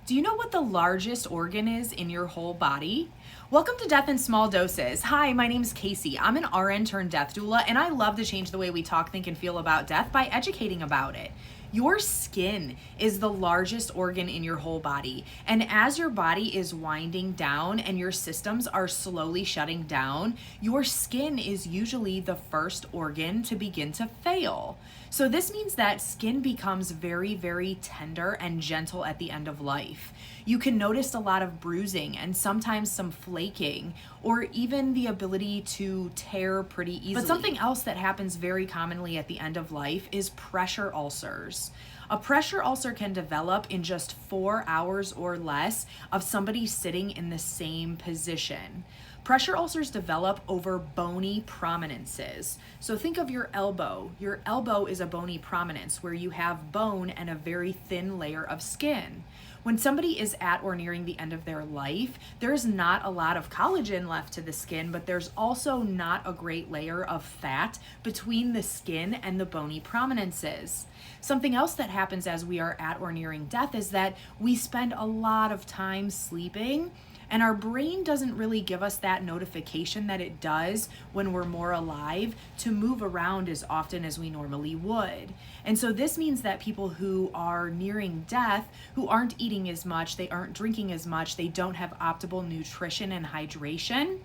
Do you know what the largest organ is in your whole body? Welcome to Death in Small Doses. Hi, my name's Casey. I'm an RN turned death doula, and I love to change the way we talk, think, and feel about death by educating about it. Your skin is the largest organ in your whole body. And as your body is winding down and your systems are slowly shutting down, your skin is usually the first organ to begin to fail. So this means that skin becomes very, very tender and gentle at the end of life. You can notice a lot of bruising and sometimes some flaking, or even the ability to tear pretty easily. But something else that happens very commonly at the end of life is pressure ulcers. A pressure ulcer can develop in just 4 hours or less of somebody sitting in the same position. Pressure ulcers develop over bony prominences. So think of your elbow. Your elbow is a bony prominence where you have bone and a very thin layer of skin. When somebody is at or nearing the end of their life, there's not a lot of collagen left to the skin, but there's also not a great layer of fat between the skin and the bony prominences. Something else that happens as we are at or nearing death is that we spend a lot of time sleeping, and our brain doesn't really give us that notification that it does when we're more alive to move around as often as we normally would. And so this means that people who are nearing death, who aren't eating as much, they aren't drinking as much, they don't have optimal nutrition and hydration,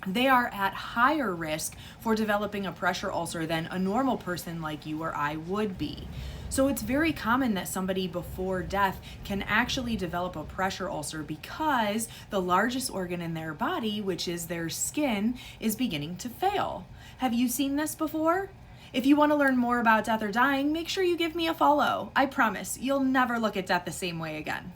they are at higher risk for developing a pressure ulcer than a normal person like you or I would be. So it's very common that somebody before death can actually develop a pressure ulcer because the largest organ in their body, which is their skin, is beginning to fail. Have you seen this before? If you want to learn more about death or dying, make sure you give me a follow. I promise you'll never look at death the same way again.